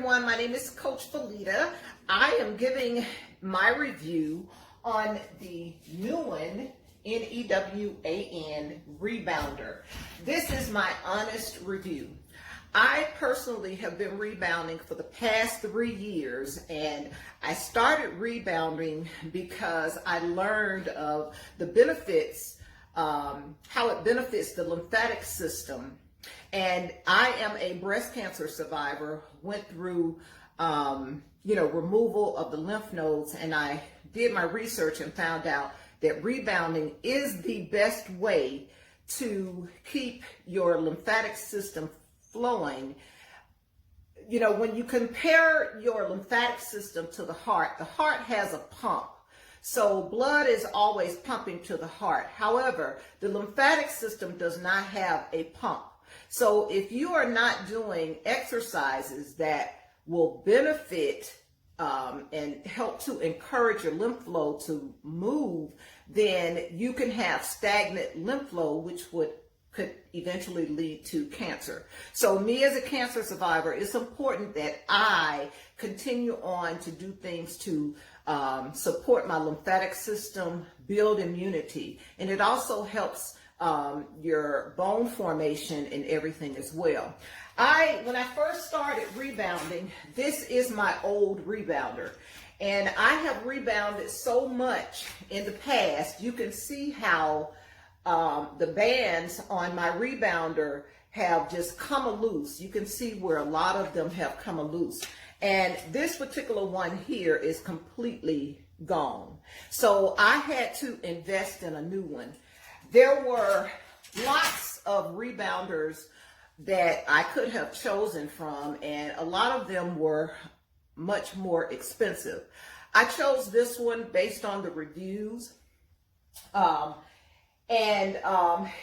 everyone, my name is Coach Felita. I am giving my review on the Newan, Newan rebounder. This is my honest review. I personally have been rebounding for the past 3 years, and I started rebounding because I learned of the benefits, how it benefits the lymphatic system. And I am a breast cancer survivor, went through, removal of the lymph nodes, and I did my research and found out that rebounding is the best way to keep your lymphatic system flowing. You know, when you compare your lymphatic system to the heart has a pump. So blood is always pumping to the heart. However, the lymphatic system does not have a pump. So if you are not doing exercises that will benefit and help to encourage your lymph flow to move, then you can have stagnant lymph flow, which could eventually lead to cancer. So me as a cancer survivor, it's important that I continue on to do things to support my lymphatic system, build immunity, and it also helps your bone formation and everything as well. When I first started rebounding, this is my old rebounder, and I have rebounded so much in the past. You can see how the bands on my rebounder have just come loose. You can see where a lot of them have come loose, and this particular one here is completely gone. So I had to invest in a new one. There were lots of rebounders that I could have chosen from, and a lot of them were much more expensive. I chose this one based on the reviews, and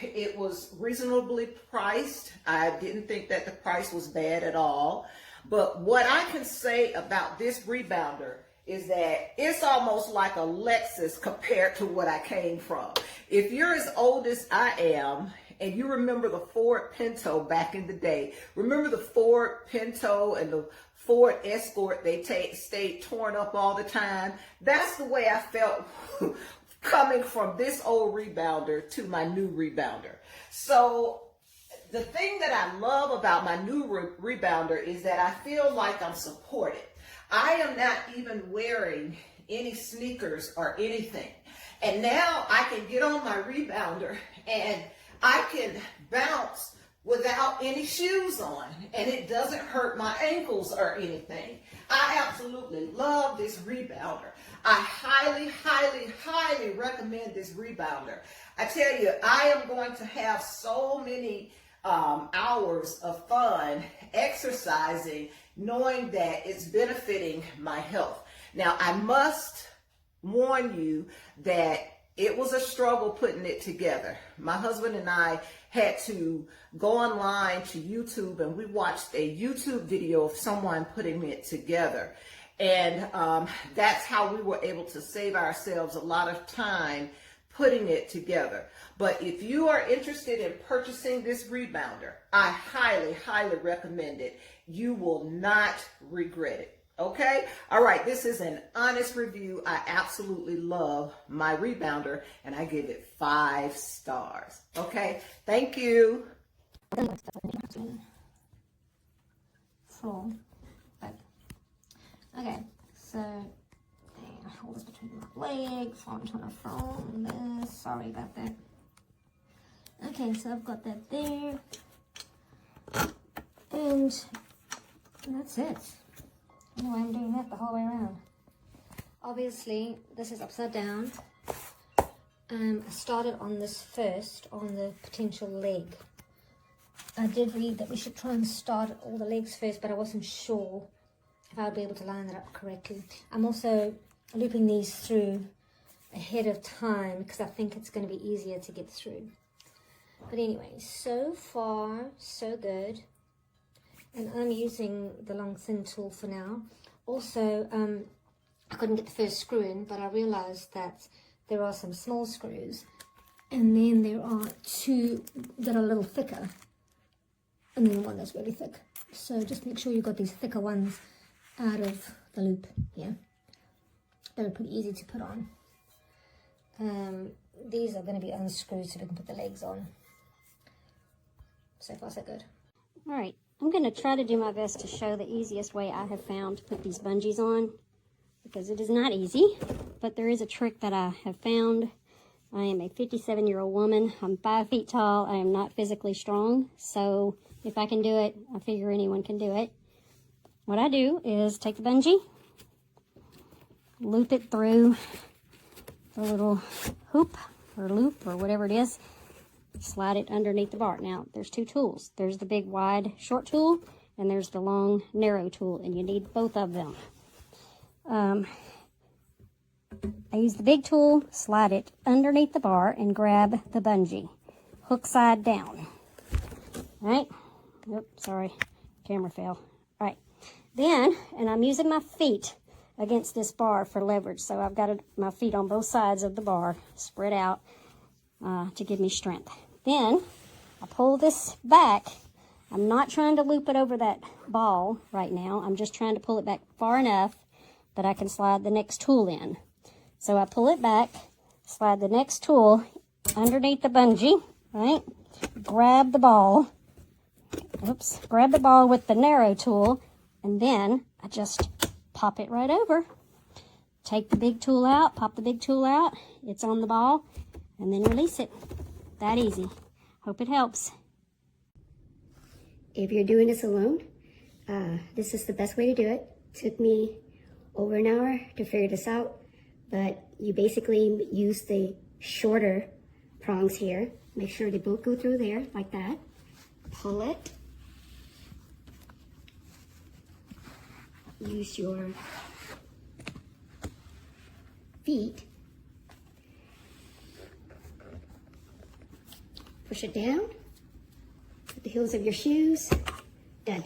it was reasonably priced. I didn't think that the price was bad at all. But what I can say about this rebounder is that it's almost like a Lexus compared to what I came from. If you're as old as I am, and you remember the Ford Pinto back in the day, remember the Ford Pinto and the Ford Escort, they stayed torn up all the time? That's the way I felt coming from this old rebounder to my new rebounder. So the thing that I love about my new rebounder is that I feel like I'm supported. I am not even wearing any sneakers or anything. And now I can get on my rebounder and I can bounce without any shoes on, and it doesn't hurt my ankles or anything. I absolutely love this rebounder. I highly, highly, highly recommend this rebounder. I tell you, I am going to have so many hours of fun exercising, knowing that it's benefiting my health. Now, I must warn you that it was a struggle putting it together. My husband and I had to go online to YouTube, and we watched a YouTube video of someone putting it together. And that's how we were able to save ourselves a lot of time putting it together. But if you are interested in purchasing this rebounder, I highly, highly recommend it. You will not regret it. Okay? All right, this is an honest review. I absolutely love my rebounder, and I give it 5 stars. Okay? Thank you. Okay, so I hold this between my legs while I'm trying to film this. Sorry about that. Okay, so I've got that there, and that's it. Anyway, I'm doing that the whole way around. Obviously, this is upside down. I started on this first, on the potential leg. I did read that we should try and start all the legs first, but I wasn't sure if I would be able to line that up correctly. I'm also looping these through ahead of time because I think it's going to be easier to get through. But anyway, so far, so good. And I'm using the long thin tool for now. Also, I couldn't get the first screw in, but I realized that there are some small screws, and then there are 2 that are a little thicker, and then one that's really thick. So just make sure you've got these thicker ones out of the loop here. They're pretty easy to put on. These are going to be unscrewed so we can put the legs on. So far so good. Alright, I'm going to try to do my best to show the easiest way I have found to put these bungees on, because it is not easy, but there is a trick that I have found. I am a 57-year-old woman. I'm 5 feet tall. I am not physically strong, so if I can do it, I figure anyone can do it. What I do is take the bungee, loop it through the little hoop or loop or whatever it is, slide it underneath the bar. Now, there's two tools. There's the big wide short tool, and there's the long narrow tool, and you need both of them. I use the big tool, slide it underneath the bar, and grab the bungee, hook side down. All right? Oops, sorry, camera fell. All right. Then, and I'm using my feet against this bar for leverage, so I've got my feet on both sides of the bar, spread out to give me strength. Then, I pull this back. I'm not trying to loop it over that ball right now. I'm just trying to pull it back far enough that I can slide the next tool in. So I pull it back, slide the next tool underneath the bungee, right? Grab the ball. Oops. Grab the ball with the narrow tool, and then I just pop it right over. Take the big tool out, pop the big tool out. It's on the ball, and then release it. That easy. Hope it helps. If you're doing this alone, this is the best way to do it. Took me over an hour to figure this out, but you basically use the shorter prongs here. Make sure they both go through there like that. Pull it. Use your feet. Push it down. Put the heels of your shoes. Done.